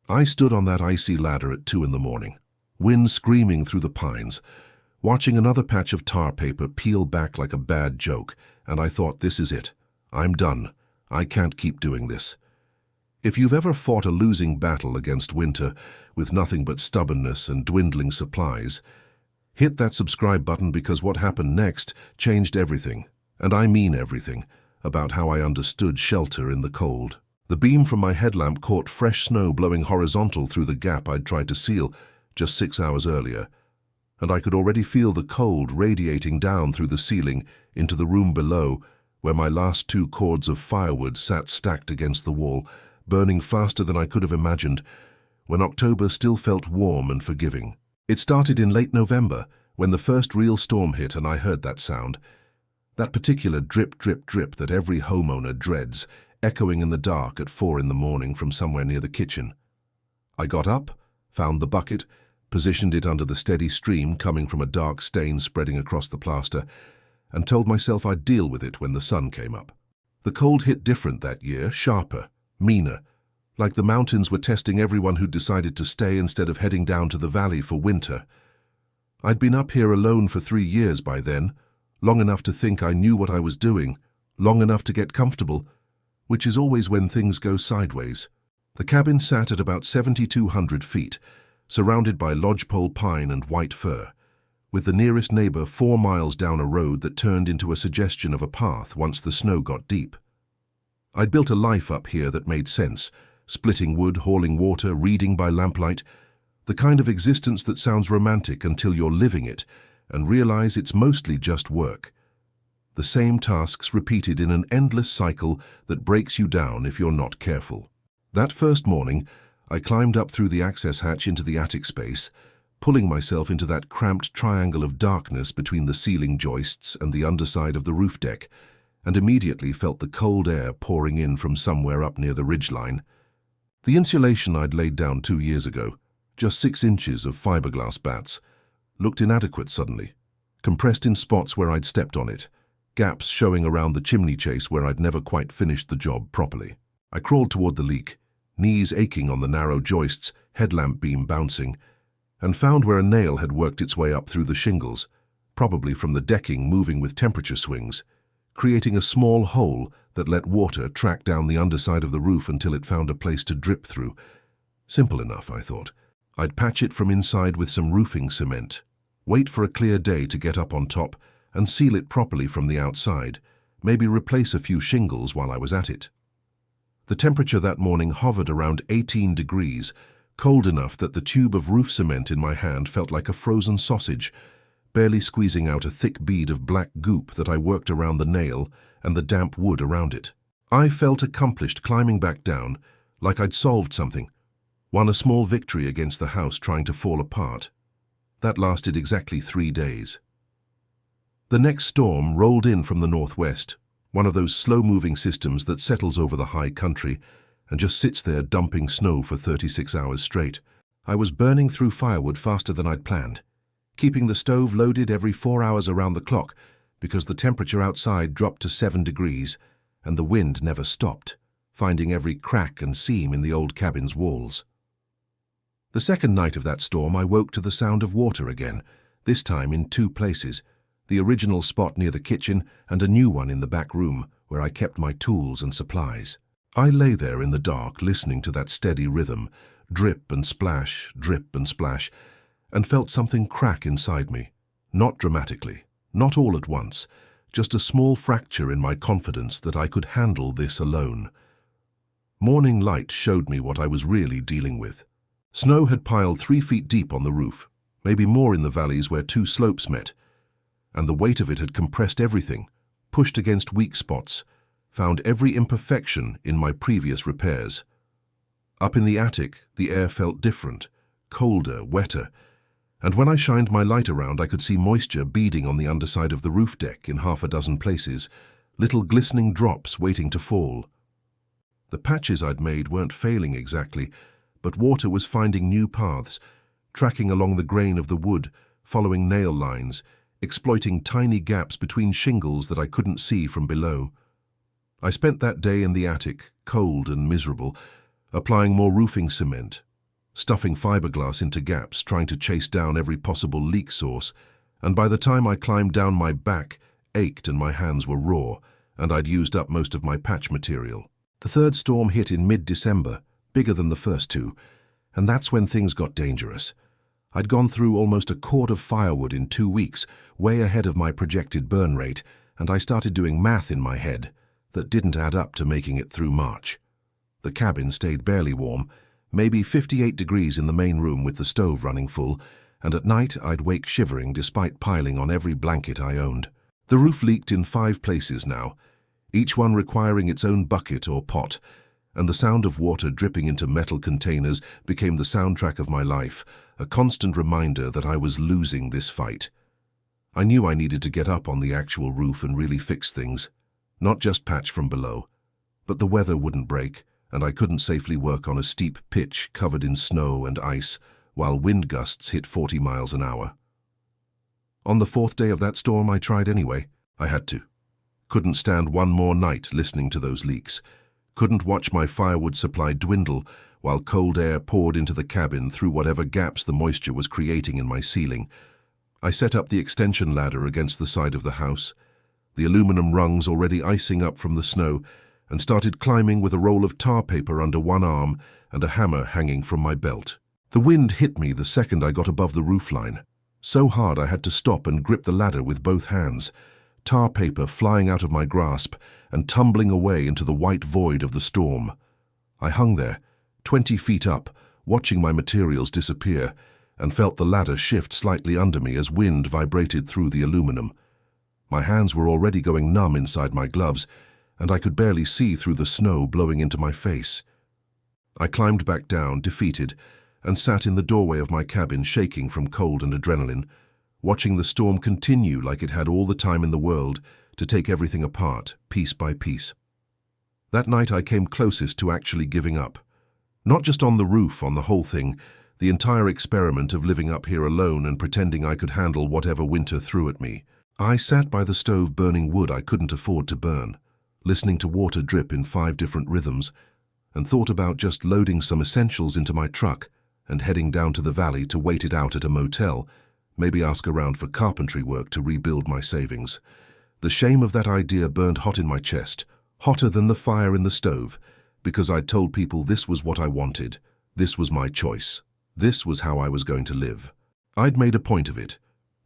I stood on that icy ladder at 2 in the morning, wind screaming through the pines, watching another patch of tar paper peel back like a bad joke, and I thought, this is it. I'm done. I can't keep doing this. If you've ever fought a losing battle against winter with nothing but stubbornness and dwindling supplies, hit that subscribe button, because what happened next changed everything, and I mean everything, about how I understood shelter in the cold. The beam from my headlamp caught fresh snow blowing horizontal through the gap I'd tried to seal just 6 hours earlier, and I could already feel the cold radiating down through the ceiling into the room below, where my last 2 cords of firewood sat stacked against the wall, burning faster than I could have imagined, when October still felt warm and forgiving. It started in late November, when the first real storm hit, and I heard that sound. That particular drip, drip, drip that every homeowner dreads, echoing in the dark at 4 in the morning from somewhere near the kitchen. I got up, found the bucket, positioned it under the steady stream coming from a dark stain spreading across the plaster, and told myself I'd deal with it when the sun came up. The cold hit different that year, sharper, meaner, like the mountains were testing everyone who decided to stay instead of heading down to the valley for winter. I'd been up here alone for 3 years by then, long enough to think I knew what I was doing, long enough to get comfortable, which is always when things go sideways. The cabin sat at about 7,200 feet, surrounded by lodgepole pine and white fir, with the nearest neighbor 4 miles down a road that turned into a suggestion of a path once the snow got deep. I'd built a life up here that made sense, splitting wood, hauling water, reading by lamplight, the kind of existence that sounds romantic until you're living it and realize it's mostly just work. The same tasks repeated in an endless cycle that breaks you down if you're not careful. That first morning, I climbed up through the access hatch into the attic space, pulling myself into that cramped triangle of darkness between the ceiling joists and the underside of the roof deck, and immediately felt the cold air pouring in from somewhere up near the ridgeline. The insulation I'd laid down 2 years ago, just 6 inches of fiberglass batts, looked inadequate suddenly, compressed in spots where I'd stepped on it, gaps showing around the chimney chase where I'd never quite finished the job properly. I crawled toward the leak, knees aching on the narrow joists, headlamp beam bouncing, and found where a nail had worked its way up through the shingles, probably from the decking moving with temperature swings, creating a small hole that let water track down the underside of the roof until it found a place to drip through. Simple enough, I thought. I'd patch it from inside with some roofing cement, wait for a clear day to get up on top, and seal it properly from the outside, maybe replace a few shingles while I was at it. The temperature that morning hovered around 18 degrees, cold enough that the tube of roof cement in my hand felt like a frozen sausage, barely squeezing out a thick bead of black goop that I worked around the nail and the damp wood around it. I felt accomplished climbing back down, like I'd solved something, won a small victory against the house trying to fall apart. That lasted exactly 3 days. The next storm rolled in from the northwest, one of those slow-moving systems that settles over the high country and just sits there dumping snow for 36 hours straight. I was burning through firewood faster than I'd planned, keeping the stove loaded every 4 hours around the clock because the temperature outside dropped to 7 degrees and the wind never stopped, finding every crack and seam in the old cabin's walls. The second night of that storm, I woke to the sound of water again, this time in 2 places, the original spot near the kitchen and a new one in the back room where I kept my tools and supplies. I lay there in the dark listening to that steady rhythm, drip and splash, and felt something crack inside me. Not dramatically, not all at once, just a small fracture in my confidence that I could handle this alone. Morning light showed me what I was really dealing with. Snow had piled 3 feet deep on the roof, maybe more in the valleys where 2 slopes met, and the weight of it had compressed everything, pushed against weak spots, found every imperfection in my previous repairs. Up in the attic, the air felt different, colder, wetter, and when I shined my light around, I could see moisture beading on the underside of the roof deck in 6 places, little glistening drops waiting to fall. The patches I'd made weren't failing exactly, but water was finding new paths, tracking along the grain of the wood, following nail lines, exploiting tiny gaps between shingles that I couldn't see from below. I spent that day in the attic, cold and miserable, applying more roofing cement, stuffing fiberglass into gaps, trying to chase down every possible leak source, and by the time I climbed down, my back ached and my hands were raw, and I'd used up most of my patch material. The third storm hit in mid-December, bigger than the first two, and that's when things got dangerous. I'd gone through almost a cord of firewood in 2 weeks, way ahead of my projected burn rate, and I started doing math in my head that didn't add up to making it through March. The cabin stayed barely warm, maybe 58 degrees in the main room with the stove running full, and at night I'd wake shivering despite piling on every blanket I owned. The roof leaked in 5 places now, each one requiring its own bucket or pot, and the sound of water dripping into metal containers became the soundtrack of my life, a constant reminder that I was losing this fight. I knew I needed to get up on the actual roof and really fix things, not just patch from below. But the weather wouldn't break, and I couldn't safely work on a steep pitch covered in snow and ice while wind gusts hit 40 miles an hour. On the 4th day of that storm, I tried anyway. I had to. Couldn't stand one more night listening to those leaks. Couldn't watch my firewood supply dwindle while cold air poured into the cabin through whatever gaps the moisture was creating in my ceiling. I set up the extension ladder against the side of the house, the aluminum rungs already icing up from the snow, and started climbing with a roll of tar paper under one arm and a hammer hanging from my belt. The wind hit me the second I got above the roofline. So hard I had to stop and grip the ladder with both hands, tar paper flying out of my grasp and tumbling away into the white void of the storm. I hung there, 20 feet up, watching my materials disappear, and felt the ladder shift slightly under me as wind vibrated through the aluminum. My hands were already going numb inside my gloves, and I could barely see through the snow blowing into my face. I climbed back down, defeated, and sat in the doorway of my cabin shaking from cold and adrenaline, watching the storm continue like it had all the time in the world to take everything apart, piece by piece. That night I came closest to actually giving up. Not just on the roof, on the whole thing, the entire experiment of living up here alone and pretending I could handle whatever winter threw at me. I sat by the stove burning wood I couldn't afford to burn, listening to water drip in 5 different rhythms, and thought about just loading some essentials into my truck and heading down to the valley to wait it out at a motel, maybe ask around for carpentry work to rebuild my savings. The shame of that idea burned hot in my chest, hotter than the fire in the stove, because I'd told people this was what I wanted, this was my choice, this was how I was going to live. I'd made a point of it,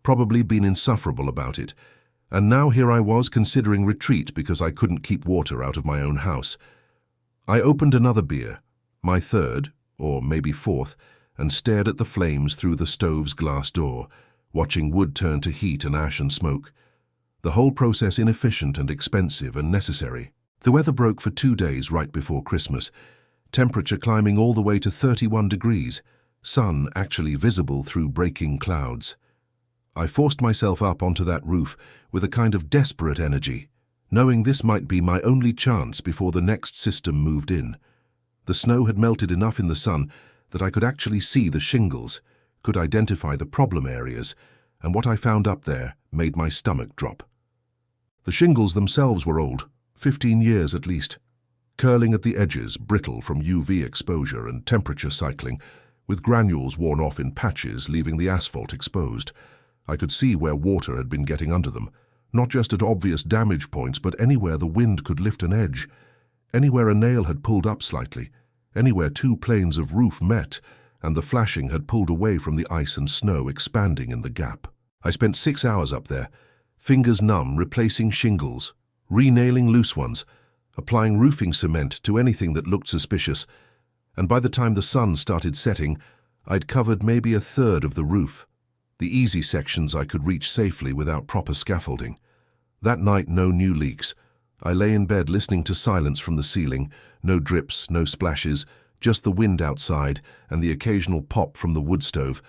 probably been insufferable about it, and now here I was considering retreat because I couldn't keep water out of my own house. I opened another beer, my 3rd, or maybe 4th, and stared at the flames through the stove's glass door, watching wood turn to heat and ash and smoke. The whole process inefficient and expensive and necessary. The weather broke for 2 days right before Christmas, temperature climbing all the way to 31 degrees, sun actually visible through breaking clouds. I forced myself up onto that roof with a kind of desperate energy, knowing this might be my only chance before the next system moved in. The snow had melted enough in the sun that I could actually see the shingles, could identify the problem areas, and what I found up there made my stomach drop. The shingles themselves were old, 15 years at least, curling at the edges, brittle from UV exposure and temperature cycling, with granules worn off in patches, leaving the asphalt exposed. I could see where water had been getting under them, not just at obvious damage points, but anywhere the wind could lift an edge, anywhere a nail had pulled up slightly, anywhere 2 planes of roof met, and the flashing had pulled away from the ice and snow expanding in the gap. I spent 6 hours up there, fingers numb, replacing shingles, re-nailing loose ones, applying roofing cement to anything that looked suspicious, and by the time the sun started setting, I'd covered maybe a 1/3 of the roof. The easy sections I could reach safely without proper scaffolding. That night, no new leaks. I lay in bed listening to silence from the ceiling, no drips, no splashes, just the wind outside and the occasional pop from the wood stove,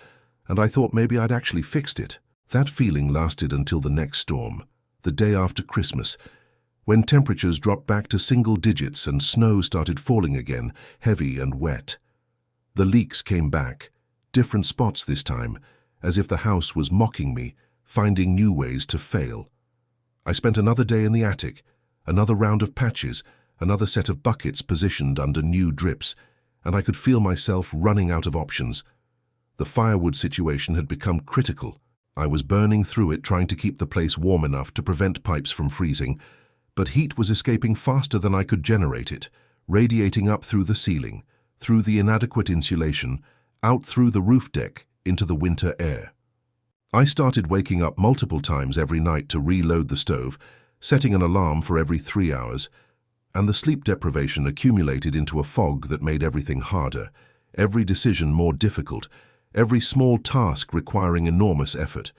and I thought maybe I'd actually fixed it. That feeling lasted until the next storm, the day after Christmas, when temperatures dropped back to single digits and snow started falling again, heavy and wet. The leaks came back, different spots this time, as if the house was mocking me, finding new ways to fail. I spent another day in the attic, another round of patches, another set of buckets positioned under new drips, and I could feel myself running out of options. The firewood situation had become critical. I was burning through it, trying to keep the place warm enough to prevent pipes from freezing, but heat was escaping faster than I could generate it, radiating up through the ceiling, through the inadequate insulation, out through the roof deck into the winter air. I started waking up multiple times every night to reload the stove, setting an alarm for every 3 hours, and the sleep deprivation accumulated into a fog that made everything harder, every decision more difficult, every small task requiring enormous effort.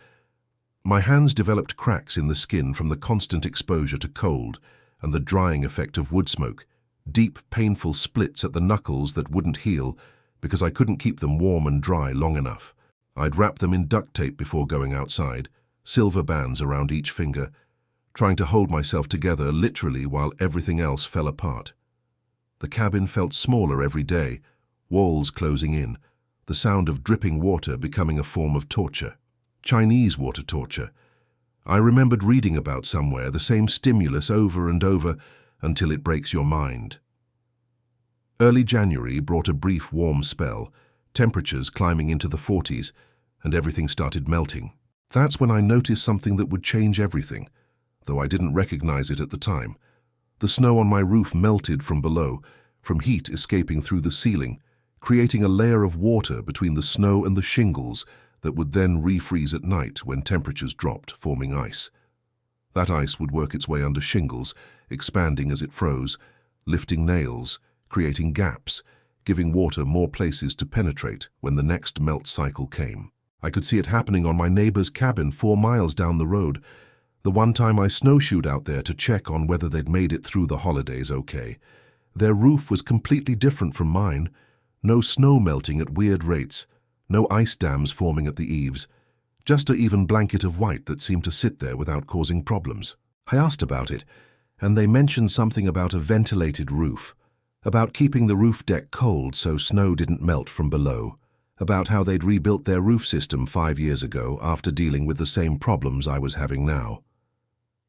My hands developed cracks in the skin from the constant exposure to cold and the drying effect of wood smoke, deep, painful splits at the knuckles that wouldn't heal because I couldn't keep them warm and dry long enough. I'd wrap them in duct tape before going outside, silver bands around each finger, trying to hold myself together literally while everything else fell apart. The cabin felt smaller every day, walls closing in, the sound of dripping water becoming a form of torture. Chinese water torture. I remembered reading about somewhere the same stimulus over and over until it breaks your mind. Early January brought a brief warm spell, temperatures climbing into the 40s, and everything started melting. That's when I noticed something that would change everything, though I didn't recognize it at the time. The snow on my roof melted from below, from heat escaping through the ceiling, creating a layer of water between the snow and the shingles that would then refreeze at night when temperatures dropped, forming ice. That ice would work its way under shingles, expanding as it froze, lifting nails, creating gaps, giving water more places to penetrate when the next melt cycle came. I could see it happening on my neighbor's cabin 4 miles down the road. The one time I snowshoed out there to check on whether they'd made it through the holidays okay. Their roof was completely different from mine. No snow melting at weird rates, no ice dams forming at the eaves, just an even blanket of white that seemed to sit there without causing problems. I asked about it, and they mentioned something about a ventilated roof, about keeping the roof deck cold so snow didn't melt from below, about how they'd rebuilt their roof system 5 years ago after dealing with the same problems I was having now.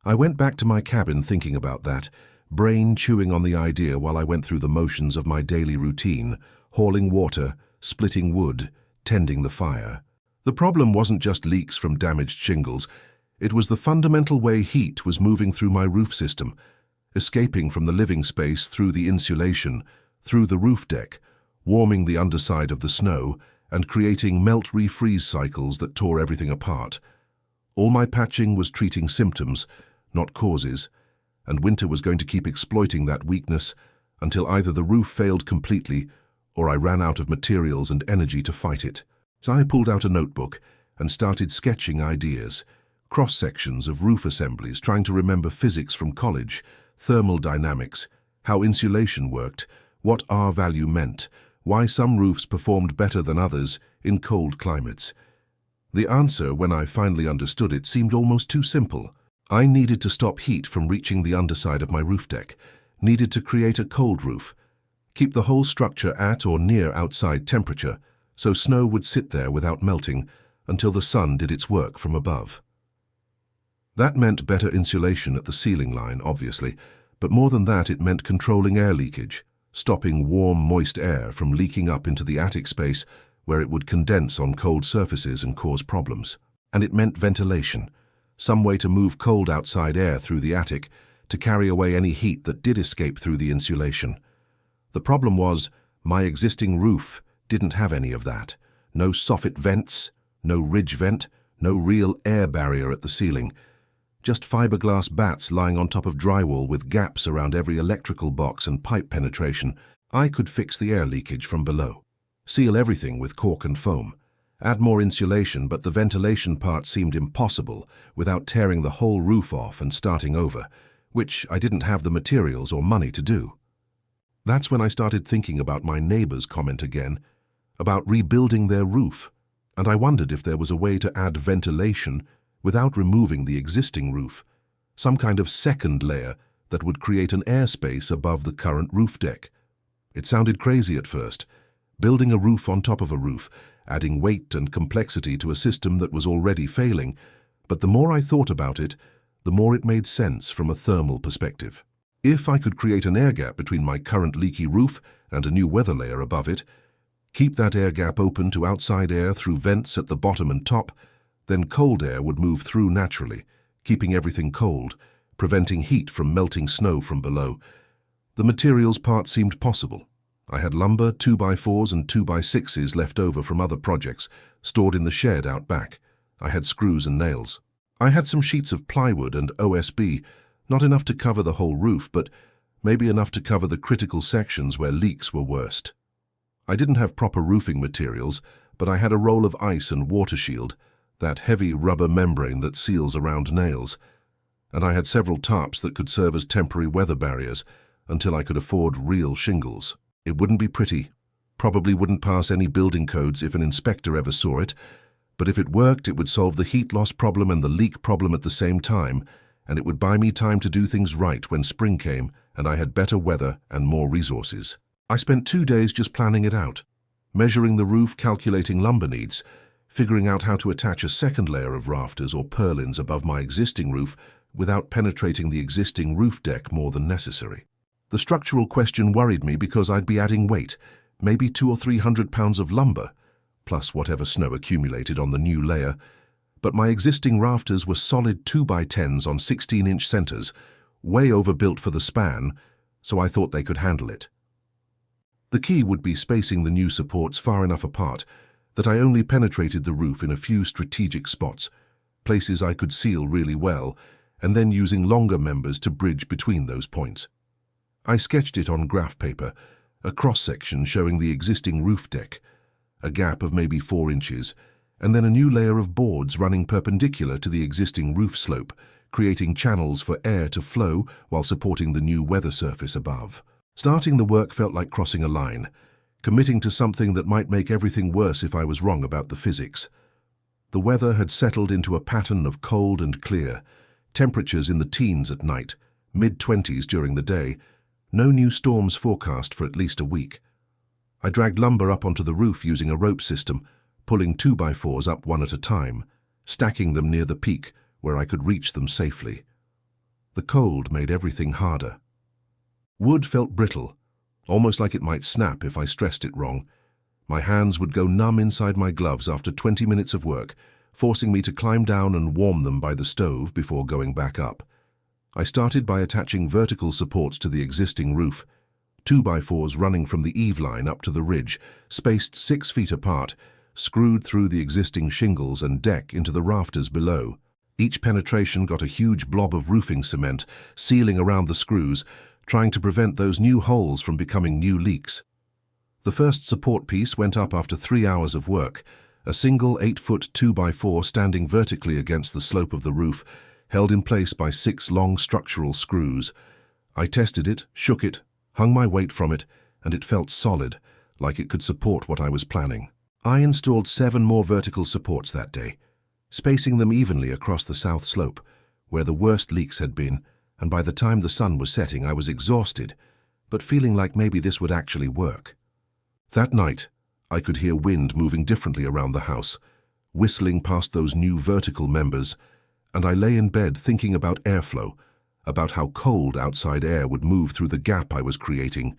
I went back to my cabin thinking about that, brain chewing on the idea while I went through the motions of my daily routine, hauling water, splitting wood, tending the fire. The problem wasn't just leaks from damaged shingles. It was the fundamental way heat was moving through my roof system, escaping from the living space through the insulation, through the roof deck, warming the underside of the snow, and creating melt-refreeze cycles that tore everything apart. All my patching was treating symptoms, not causes, and winter was going to keep exploiting that weakness until either the roof failed completely or I ran out of materials and energy to fight it. So I pulled out a notebook and started sketching ideas, cross-sections of roof assemblies, trying to remember physics from college, thermal dynamics, how insulation worked, what R-value meant, why some roofs performed better than others in cold climates. The answer, when I finally understood it, seemed almost too simple. I needed to stop heat from reaching the underside of my roof deck, needed to create a cold roof, keep the whole structure at or near outside temperature, so snow would sit there without melting until the sun did its work from above. That meant better insulation at the ceiling line, obviously, but more than that it meant controlling air leakage, stopping warm, moist air from leaking up into the attic space where it would condense on cold surfaces and cause problems. And it meant ventilation, some way to move cold outside air through the attic to carry away any heat that did escape through the insulation. The problem was, my existing roof didn't have any of that. No soffit vents, no ridge vent, no real air barrier at the ceiling. Just fiberglass bats lying on top of drywall with gaps around every electrical box and pipe penetration. I could fix the air leakage from below. Seal everything with caulk and foam. Add more insulation, but the ventilation part seemed impossible without tearing the whole roof off and starting over, which I didn't have the materials or money to do. That's when I started thinking about my neighbor's comment again, about rebuilding their roof, and I wondered if there was a way to add ventilation without removing the existing roof, some kind of second layer that would create an airspace above the current roof deck. It sounded crazy at first, building a roof on top of a roof, adding weight and complexity to a system that was already failing, but the more I thought about it, the more it made sense from a thermal perspective. If I could create an air gap between my current leaky roof and a new weather layer above it, keep that air gap open to outside air through vents at the bottom and top, then cold air would move through naturally, keeping everything cold, preventing heat from melting snow from below. The materials part seemed possible. I had lumber, 2x4s and 2x6s left over from other projects, stored in the shed out back. I had screws and nails. I had some sheets of plywood and OSB, not enough to cover the whole roof, but maybe enough to cover the critical sections where leaks were worst. I didn't have proper roofing materials, but I had a roll of ice and water shield, that heavy rubber membrane that seals around nails, and I had several tarps that could serve as temporary weather barriers until I could afford real shingles. It wouldn't be pretty, probably wouldn't pass any building codes if an inspector ever saw it, but if it worked, it would solve the heat loss problem and the leak problem at the same time, and it would buy me time to do things right when spring came and I had better weather and more resources. I spent 2 days just planning it out, measuring the roof, calculating lumber needs, figuring out how to attach a second layer of rafters or purlins above my existing roof without penetrating the existing roof deck more than necessary. The structural question worried me because I'd be adding weight, maybe 200 or 300 pounds of lumber, plus whatever snow accumulated on the new layer, but my existing rafters were solid 2x10s on 16-inch centers, way overbuilt for the span, so I thought they could handle it. The key would be spacing the new supports far enough apart that I only penetrated the roof in a few strategic spots, places I could seal really well, and then using longer members to bridge between those points. I sketched it on graph paper, a cross-section showing the existing roof deck, a gap of maybe 4 inches, and then a new layer of boards running perpendicular to the existing roof slope, creating channels for air to flow while supporting the new weather surface above. Starting the work felt like crossing a line, committing to something that might make everything worse if I was wrong about the physics. The weather had settled into a pattern of cold and clear, temperatures in the teens at night, mid-20s during the day, no new storms forecast for at least a week. I dragged lumber up onto the roof using a rope system, pulling 2x4s up one at a time, stacking them near the peak where I could reach them safely. The cold made everything harder. Wood felt brittle, almost like it might snap if I stressed it wrong. My hands would go numb inside my gloves after 20 minutes of work, forcing me to climb down and warm them by the stove before going back up. I started by attaching vertical supports to the existing roof, 2x4s running from the eave line up to the ridge, spaced 6 feet apart, screwed through the existing shingles and deck into the rafters below. Each penetration got a huge blob of roofing cement, sealing around the screws, trying to prevent those new holes from becoming new leaks. The first support piece went up after 3 hours of work, a single 8-foot 2x4 standing vertically against the slope of the roof, held in place by 6 long structural screws. I tested it, shook it, hung my weight from it, and it felt solid, like it could support what I was planning. I installed 7 more vertical supports that day, spacing them evenly across the south slope, where the worst leaks had been, and by the time the sun was setting I was exhausted, but feeling like maybe this would actually work. That night, I could hear wind moving differently around the house, whistling past those new vertical members, and I lay in bed thinking about airflow, about how cold outside air would move through the gap I was creating,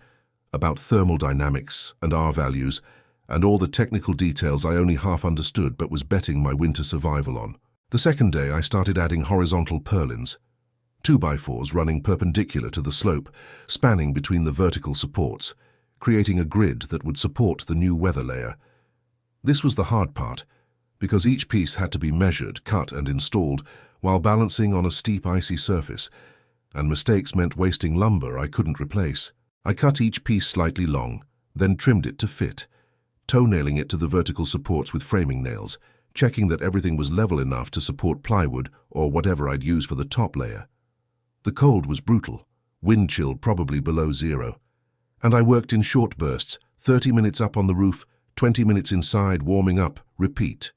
about thermal dynamics and R values, and all the technical details I only half understood but was betting my winter survival on. The second day I started adding horizontal purlins, 2x4s running perpendicular to the slope, spanning between the vertical supports, creating a grid that would support the new weather layer. This was the hard part, because each piece had to be measured, cut and installed while balancing on a steep icy surface, and mistakes meant wasting lumber I couldn't replace. I cut each piece slightly long, then trimmed it to fit, toe-nailing it to the vertical supports with framing nails, checking that everything was level enough to support plywood or whatever I'd use for the top layer. The cold was brutal, wind chill probably below 0, and I worked in short bursts, 30 minutes up on the roof, 20 minutes inside warming up, repeat.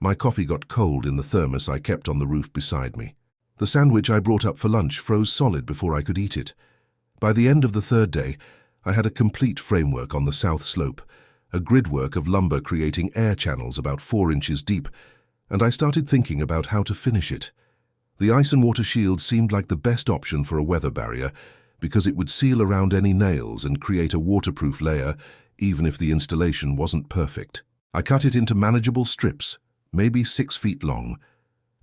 My coffee got cold in the thermos I kept on the roof beside me. The sandwich I brought up for lunch froze solid before I could eat it. By the end of the third day, I had a complete framework on the south slope, a gridwork of lumber creating air channels about 4 inches deep, and I started thinking about how to finish it. The ice and water shield seemed like the best option for a weather barrier, because it would seal around any nails and create a waterproof layer even if the installation wasn't perfect. I cut it into manageable strips, maybe 6 feet long,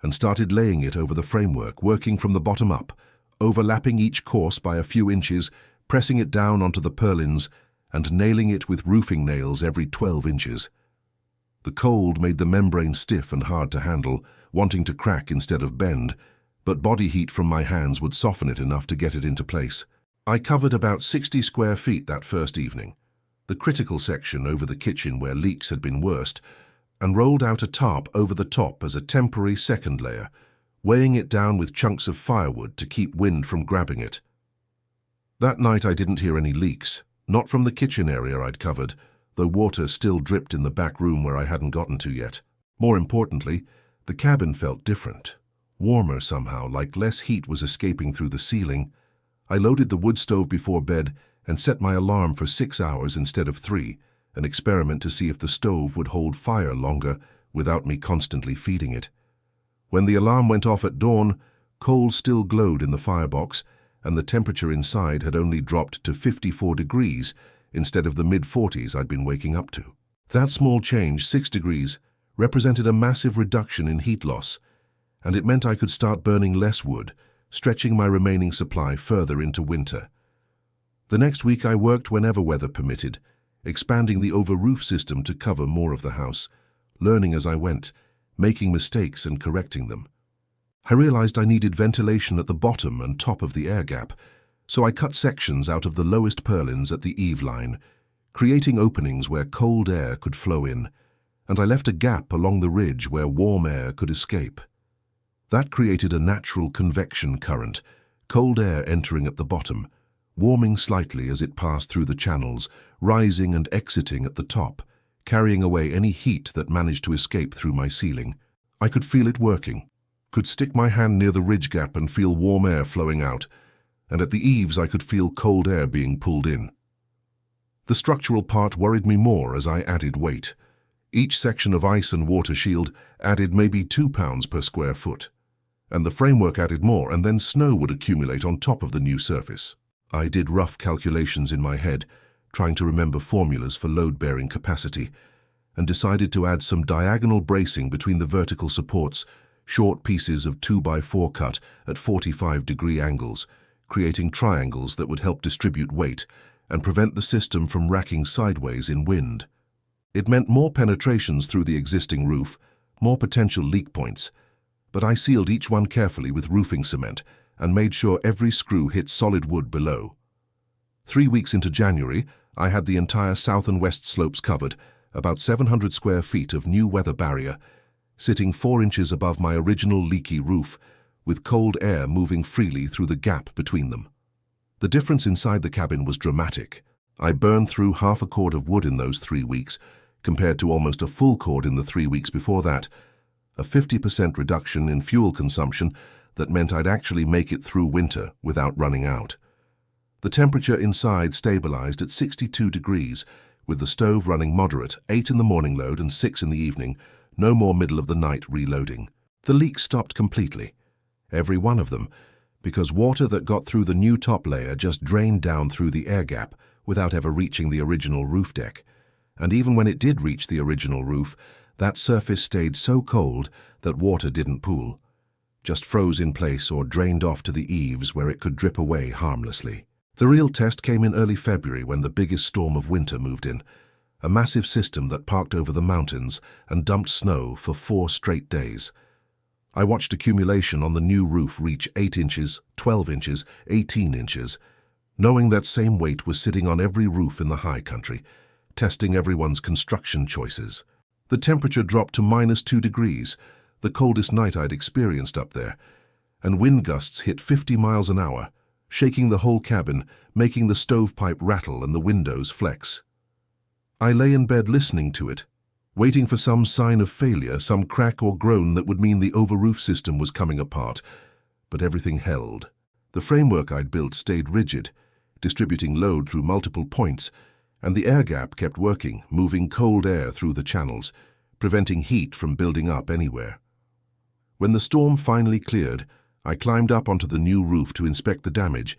and started laying it over the framework, working from the bottom up, overlapping each course by a few inches, pressing it down onto the purlins, and nailing it with roofing nails every 12 inches. The cold made the membrane stiff and hard to handle, wanting to crack instead of bend, but body heat from my hands would soften it enough to get it into place. I covered about 60 square feet that first evening, the critical section over the kitchen where leaks had been worst, and rolled out a tarp over the top as a temporary second layer, weighing it down with chunks of firewood to keep wind from grabbing it. That night I didn't hear any leaks, not from the kitchen area I'd covered, though water still dripped in the back room where I hadn't gotten to yet. More importantly, the cabin felt different, warmer somehow, like less heat was escaping through the ceiling. I loaded the wood stove before bed and set my alarm for 6 hours instead of 3, an experiment to see if the stove would hold fire longer without me constantly feeding it. When the alarm went off at dawn, coals still glowed in the firebox, and the temperature inside had only dropped to 54 degrees instead of the mid-40s I'd been waking up to. That small change, 6 degrees, represented a massive reduction in heat loss, and it meant I could start burning less wood, stretching my remaining supply further into winter. The next week I worked whenever weather permitted, expanding the over-roof system to cover more of the house, learning as I went, making mistakes and correcting them. I realized I needed ventilation at the bottom and top of the air gap, so I cut sections out of the lowest purlins at the eave line, creating openings where cold air could flow in, and I left a gap along the ridge where warm air could escape. That created a natural convection current, cold air entering at the bottom, warming slightly as it passed through the channels, rising and exiting at the top, carrying away any heat that managed to escape through my ceiling. I could feel it working, could stick my hand near the ridge gap and feel warm air flowing out, and at the eaves I could feel cold air being pulled in. The structural part worried me more as I added weight. Each section of ice and water shield added maybe 2 pounds per square foot, and the framework added more, and then snow would accumulate on top of the new surface. I did rough calculations in my head, trying to remember formulas for load-bearing capacity, and decided to add some diagonal bracing between the vertical supports, short pieces of 2x4 cut at 45-degree angles, creating triangles that would help distribute weight and prevent the system from racking sideways in wind. It meant more penetrations through the existing roof, more potential leak points, but I sealed each one carefully with roofing cement and made sure every screw hit solid wood below. 3 weeks into January, I had the entire south and west slopes covered, about 700 square feet of new weather barrier, sitting 4 inches above my original leaky roof, with cold air moving freely through the gap between them. The difference inside the cabin was dramatic. I burned through half a cord of wood in those 3 weeks, compared to almost a full cord in the 3 weeks before that, a 50% reduction in fuel consumption that meant I'd actually make it through winter without running out. The temperature inside stabilized at 62 degrees, with the stove running moderate, 8 in the morning load and 6 in the evening, no more middle of the night reloading. The leaks stopped completely, every one of them, because water that got through the new top layer just drained down through the air gap without ever reaching the original roof deck. And even when it did reach the original roof, that surface stayed so cold that water didn't pool, just froze in place or drained off to the eaves where it could drip away harmlessly. The real test came in early February when the biggest storm of winter moved in, a massive system that parked over the mountains and dumped snow for 4 straight days. I watched accumulation on the new roof reach 8 inches, 12 inches, 18 inches, knowing that same weight was sitting on every roof in the high country, testing everyone's construction choices. The temperature dropped to -2 degrees, the coldest night I'd experienced up there, and wind gusts hit 50 miles an hour, shaking the whole cabin, making the stovepipe rattle and the windows flex. I lay in bed listening to it, waiting for some sign of failure, some crack or groan that would mean the over-roof system was coming apart, but everything held. The framework I'd built stayed rigid, distributing load through multiple points, and the air gap kept working, moving cold air through the channels, preventing heat from building up anywhere. When the storm finally cleared, I climbed up onto the new roof to inspect the damage,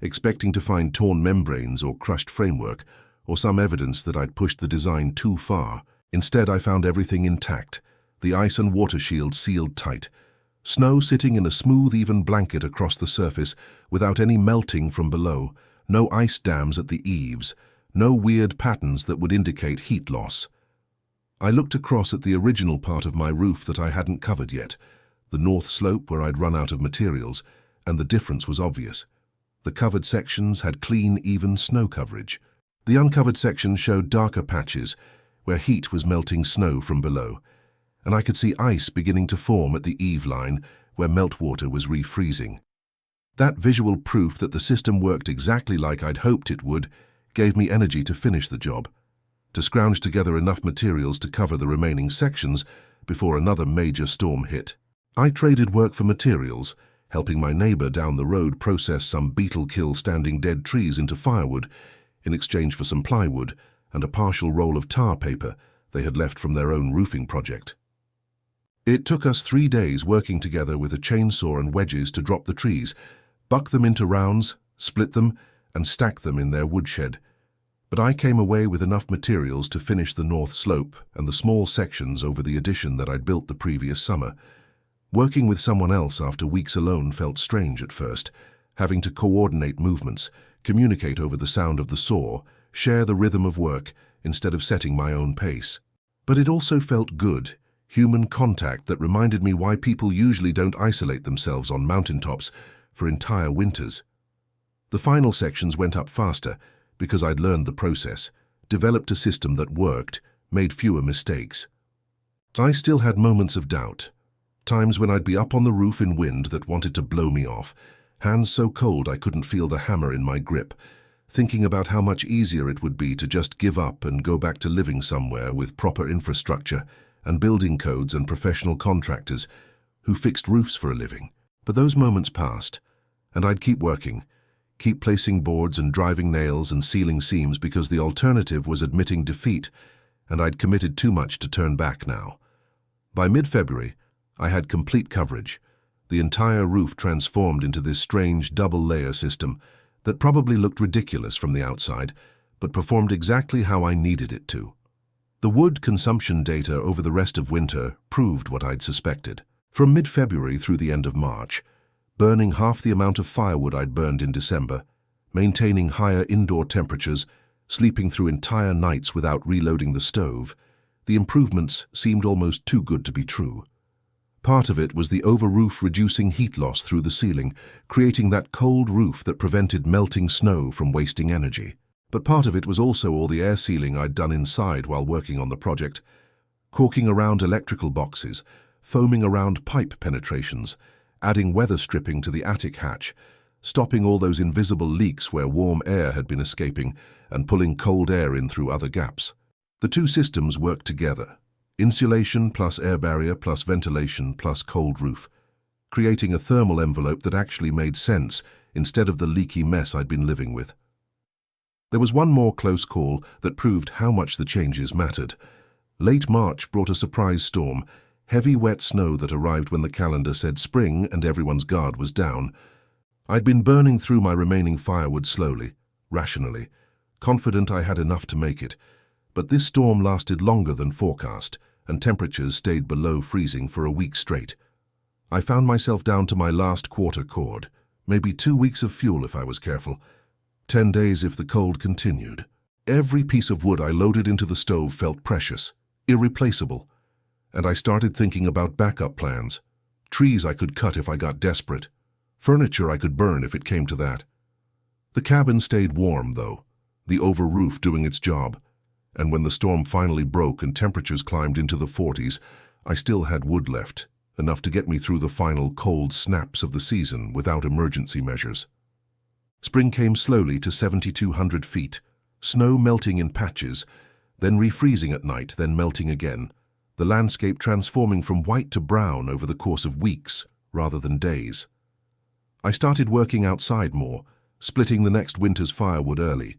expecting to find torn membranes or crushed framework, or some evidence that I'd pushed the design too far. Instead, I found everything intact, the ice and water shield sealed tight, snow sitting in a smooth, even blanket across the surface without any melting from below, no ice dams at the eaves, no weird patterns that would indicate heat loss. I looked across at the original part of my roof that I hadn't covered yet, the north slope where I'd run out of materials, and the difference was obvious. The covered sections had clean, even snow coverage. The uncovered sections showed darker patches where heat was melting snow from below, and I could see ice beginning to form at the eave line where meltwater was refreezing. That visual proof that the system worked exactly like I'd hoped it would gave me energy to finish the job, to scrounge together enough materials to cover the remaining sections before another major storm hit. I traded work for materials, helping my neighbor down the road process some beetle-kill standing dead trees into firewood in exchange for some plywood and a partial roll of tar paper they had left from their own roofing project. It took us 3 days working together with a chainsaw and wedges to drop the trees, buck them into rounds, split them, and stack them in their woodshed. But I came away with enough materials to finish the north slope and the small sections over the addition that I'd built the previous summer. Working with someone else after weeks alone felt strange at first, having to coordinate movements, communicate over the sound of the saw, share the rhythm of work instead of setting my own pace. But it also felt good, human contact that reminded me why people usually don't isolate themselves on mountaintops for entire winters. The final sections went up faster because I'd learned the process, developed a system that worked, made fewer mistakes. I still had moments of doubt, times when I'd be up on the roof in wind that wanted to blow me off, hands so cold I couldn't feel the hammer in my grip, thinking about how much easier it would be to just give up and go back to living somewhere with proper infrastructure and building codes and professional contractors who fixed roofs for a living. But those moments passed, and I'd keep working, keep placing boards and driving nails and sealing seams because the alternative was admitting defeat, and I'd committed too much to turn back now. By mid-February, I had complete coverage, the entire roof transformed into this strange double-layer system that probably looked ridiculous from the outside, but performed exactly how I needed it to. The wood consumption data over the rest of winter proved what I'd suspected. From mid-February through the end of March, burning half the amount of firewood I'd burned in December, maintaining higher indoor temperatures, sleeping through entire nights without reloading the stove, the improvements seemed almost too good to be true. Part of it was the over-roof reducing heat loss through the ceiling, creating that cold roof that prevented melting snow from wasting energy. But part of it was also all the air sealing I'd done inside while working on the project, caulking around electrical boxes, foaming around pipe penetrations, adding weather stripping to the attic hatch, stopping all those invisible leaks where warm air had been escaping and pulling cold air in through other gaps. The two systems worked together, insulation plus air barrier plus ventilation plus cold roof, creating a thermal envelope that actually made sense instead of the leaky mess I'd been living with. There was one more close call that proved how much the changes mattered. Late March brought a surprise storm, heavy wet snow that arrived when the calendar said spring and everyone's guard was down. I'd been burning through my remaining firewood slowly, rationally, confident I had enough to make it. But this storm lasted longer than forecast, and temperatures stayed below freezing for a week straight. I found myself down to my last quarter cord, maybe 2 weeks of fuel if I was careful, 10 days if the cold continued. Every piece of wood I loaded into the stove felt precious, irreplaceable, and I started thinking about backup plans, trees I could cut if I got desperate, furniture I could burn if it came to that. The cabin stayed warm, though, the over-roof doing its job, and when the storm finally broke and temperatures climbed into the 40s, I still had wood left, enough to get me through the final cold snaps of the season without emergency measures. Spring came slowly to 7,200 feet, snow melting in patches, then refreezing at night, then melting again, the landscape transforming from white to brown over the course of weeks rather than days. I started working outside more, splitting the next winter's firewood early,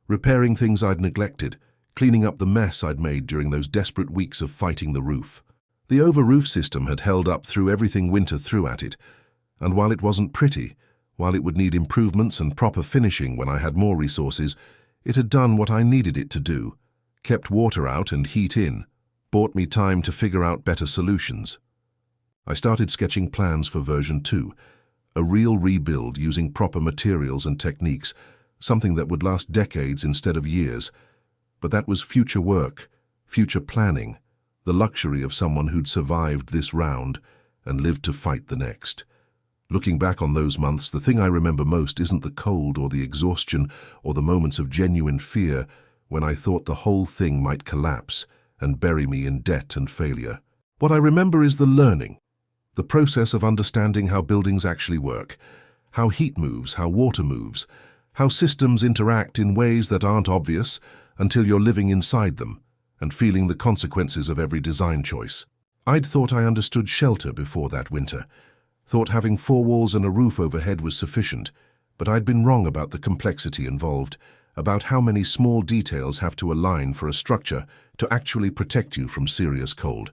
repairing things I'd neglected, cleaning up the mess I'd made during those desperate weeks of fighting the roof. The over-roof system had held up through everything winter threw at it, and while it wasn't pretty, While it would need improvements and proper finishing when I had more resources, it had done what I needed it to do, kept water out and heat in, bought me time to figure out better solutions. I started sketching plans for version 2, a real rebuild using proper materials and techniques, something that would last decades instead of years. But that was future work, future planning, the luxury of someone who'd survived this round and lived to fight the next. Looking back on those months, the thing I remember most isn't the cold or the exhaustion or the moments of genuine fear when I thought the whole thing might collapse and bury me in debt and failure. What I remember is the learning, the process of understanding how buildings actually work, how heat moves, how water moves, how systems interact in ways that aren't obvious until you're living inside them and feeling the consequences of every design choice. I'd thought I understood shelter before that winter, thought having 4 walls and a roof overhead was sufficient, but I'd been wrong about the complexity involved, about how many small details have to align for a structure to actually protect you from serious cold.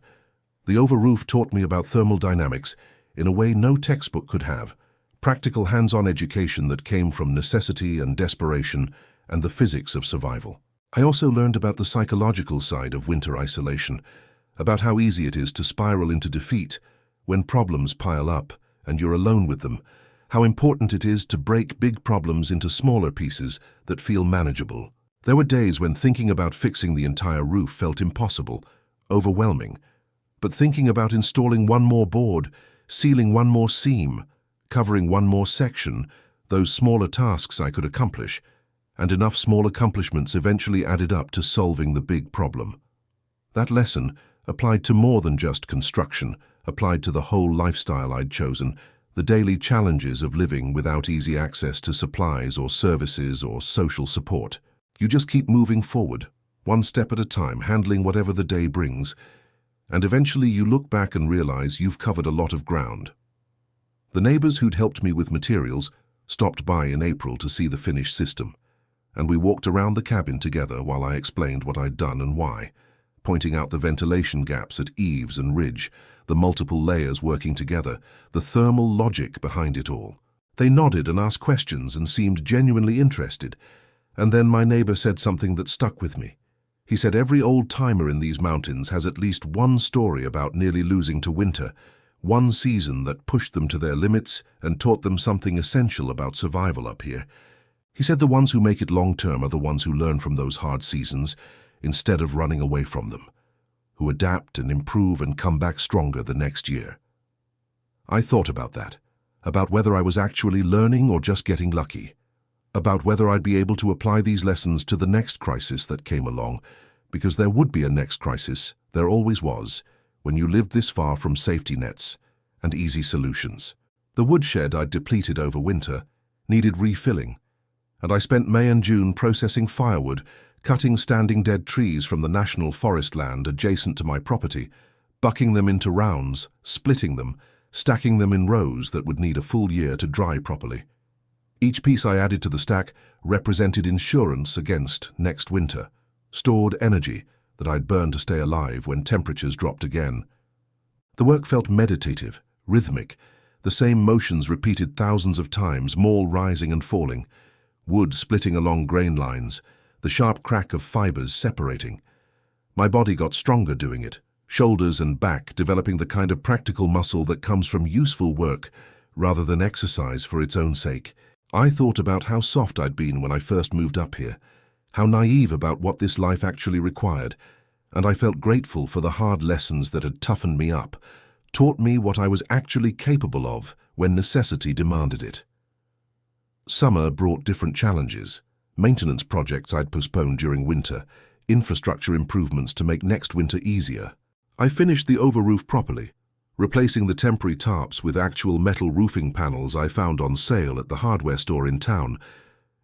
The over-roof taught me about thermal dynamics in a way no textbook could have, practical hands-on education that came from necessity and desperation and the physics of survival. I also learned about the psychological side of winter isolation, about how easy it is to spiral into defeat when problems pile up and you're alone with them, how important it is to break big problems into smaller pieces that feel manageable. There were days when thinking about fixing the entire roof felt impossible, overwhelming. But thinking about installing one more board, sealing one more seam, covering one more section, those smaller tasks I could accomplish, and enough small accomplishments eventually added up to solving the big problem. That lesson applied to more than just construction, applied to the whole lifestyle I'd chosen, the daily challenges of living without easy access to supplies or services or social support. You just keep moving forward, one step at a time, handling whatever the day brings, and eventually you look back and realize you've covered a lot of ground. The neighbors who'd helped me with materials stopped by in April to see the finished system, and we walked around the cabin together while I explained what I'd done and why, pointing out the ventilation gaps at eaves and ridge, the multiple layers working together, the thermal logic behind it all. They nodded and asked questions and seemed genuinely interested, and then my neighbor said something that stuck with me. He said every old-timer in these mountains has at least one story about nearly losing to winter, one season that pushed them to their limits and taught them something essential about survival up here. He said the ones who make it long-term are the ones who learn from those hard seasons instead of running away from them, who adapt and improve and come back stronger the next year. I thought about that, about whether I was actually learning or just getting lucky, about whether I'd be able to apply these lessons to the next crisis that came along, because there would be a next crisis, there always was, when you lived this far from safety nets and easy solutions. The woodshed I'd depleted over winter needed refilling, and I spent May and June processing firewood, cutting standing dead trees from the national forest land adjacent to my property, bucking them into rounds, splitting them, stacking them in rows that would need a full year to dry properly. Each piece I added to the stack represented insurance against next winter, stored energy that I'd burn to stay alive when temperatures dropped again. The work felt meditative, rhythmic, the same motions repeated thousands of times, maul rising and falling, wood splitting along grain lines, the sharp crack of fibers separating. My body got stronger doing it, shoulders and back developing the kind of practical muscle that comes from useful work rather than exercise for its own sake. I thought about how soft I'd been when I first moved up here, how naive about what this life actually required, and I felt grateful for the hard lessons that had toughened me up, taught me what I was actually capable of when necessity demanded it. Summer brought different challenges, maintenance projects I'd postponed during winter, infrastructure improvements to make next winter easier. I finished the over-roof properly, replacing the temporary tarps with actual metal roofing panels I found on sale at the hardware store in town,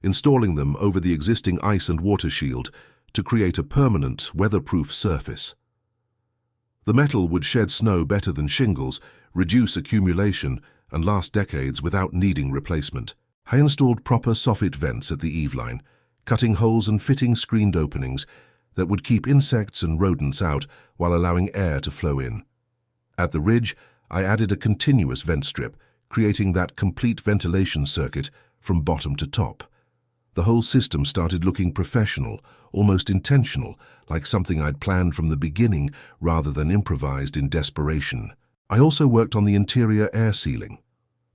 installing them over the existing ice and water shield to create a permanent, weatherproof surface. The metal would shed snow better than shingles, reduce accumulation, and last decades without needing replacement. I installed proper soffit vents at the eave line, cutting holes and fitting screened openings that would keep insects and rodents out while allowing air to flow in. At the ridge, I added a continuous vent strip, creating that complete ventilation circuit from bottom to top. The whole system started looking professional, almost intentional, like something I'd planned from the beginning rather than improvised in desperation. I also worked on the interior air sealing,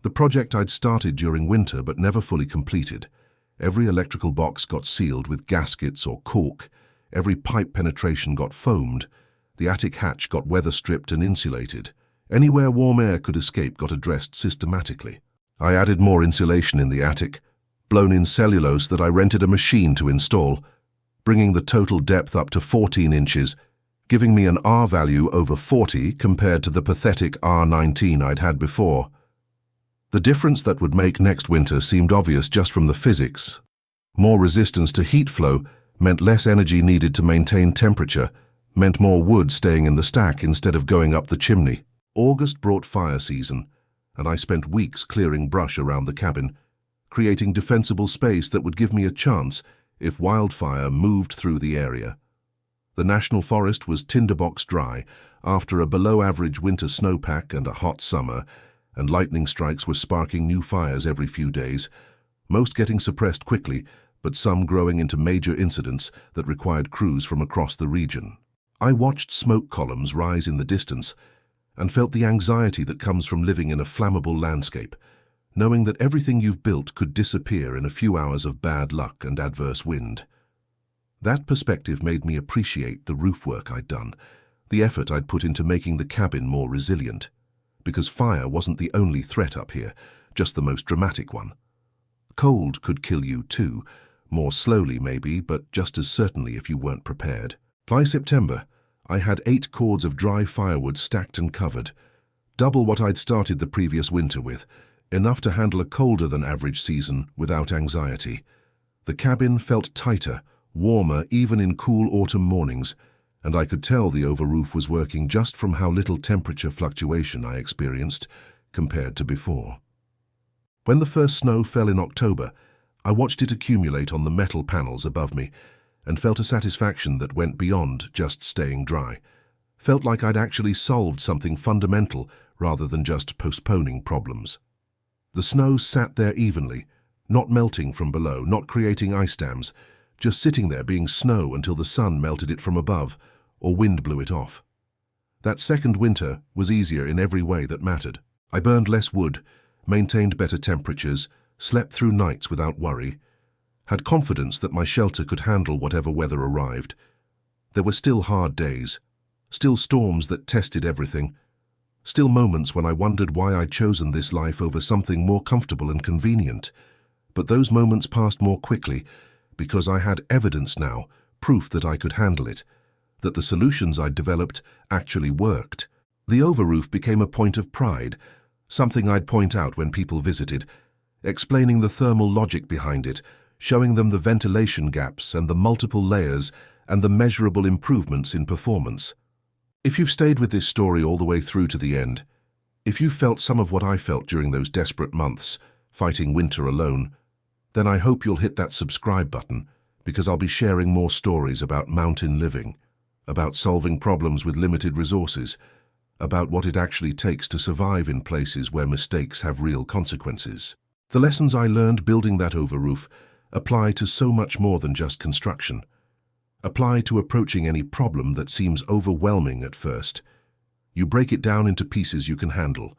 the project I'd started during winter but never fully completed. Every electrical box got sealed with gaskets or cork, every pipe penetration got foamed, the attic hatch got weather-stripped and insulated. Anywhere warm air could escape got addressed systematically. I added more insulation in the attic, blown-in cellulose that I rented a machine to install, bringing the total depth up to 14 inches, giving me an R value over 40 compared to the pathetic R19 I'd had before. The difference that would make next winter seemed obvious just from the physics. More resistance to heat flow meant less energy needed to maintain temperature, meant more wood staying in the stack instead of going up the chimney. August brought fire season, and I spent weeks clearing brush around the cabin, creating defensible space that would give me a chance if wildfire moved through the area. The national forest was tinderbox dry after a below-average winter snowpack and a hot summer, and lightning strikes were sparking new fires every few days, most getting suppressed quickly, but some growing into major incidents that required crews from across the region. I watched smoke columns rise in the distance and felt the anxiety that comes from living in a flammable landscape, knowing that everything you've built could disappear in a few hours of bad luck and adverse wind. That perspective made me appreciate the roof work I'd done, the effort I'd put into making the cabin more resilient, because fire wasn't the only threat up here, just the most dramatic one. Cold could kill you too, more slowly maybe, but just as certainly if you weren't prepared. By September, I had 8 cords of dry firewood stacked and covered, double what I'd started the previous winter with, enough to handle a colder than average season without anxiety. The cabin felt tighter, warmer even in cool autumn mornings, and I could tell the overroof was working just from how little temperature fluctuation I experienced compared to before. When the first snow fell in October, I watched it accumulate on the metal panels above me and felt a satisfaction that went beyond just staying dry. Felt like I'd actually solved something fundamental rather than just postponing problems. The snow sat there evenly, not melting from below, not creating ice dams, just sitting there being snow until the sun melted it from above or wind blew it off. That second winter was easier in every way that mattered. I burned less wood, maintained better temperatures, slept through nights without worry, had confidence that my shelter could handle whatever weather arrived. There were still hard days, still storms that tested everything, still moments when I wondered why I'd chosen this life over something more comfortable and convenient. But those moments passed more quickly because I had evidence now, proof that I could handle it, that the solutions I'd developed actually worked. The overroof became a point of pride, something I'd point out when people visited, explaining the thermal logic behind it, showing them the ventilation gaps and the multiple layers and the measurable improvements in performance. If you've stayed with this story all the way through to the end, if you've felt some of what I felt during those desperate months, fighting winter alone, then I hope you'll hit that subscribe button, because I'll be sharing more stories about mountain living, about solving problems with limited resources, about what it actually takes to survive in places where mistakes have real consequences. The lessons I learned building that overroof apply to so much more than just construction. Apply to approaching any problem that seems overwhelming at first. You break it down into pieces you can handle.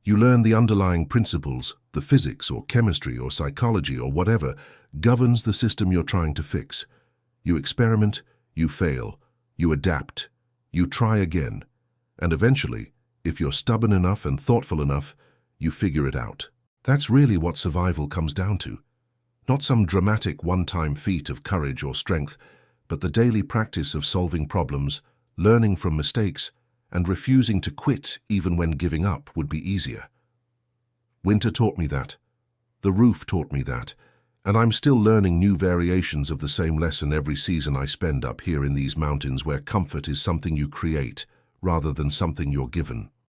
You learn the underlying principles, the physics or chemistry or psychology or whatever governs the system you're trying to fix. You experiment, you fail, you adapt, you try again, and eventually, if you're stubborn enough and thoughtful enough, you figure it out. That's really what survival comes down to. Not some dramatic one-time feat of courage or strength, but the daily practice of solving problems, learning from mistakes, and refusing to quit even when giving up would be easier. Winter taught me that. The roof taught me that. And I'm still learning new variations of the same lesson every season I spend up here in these mountains where comfort is something you create rather than something you're given.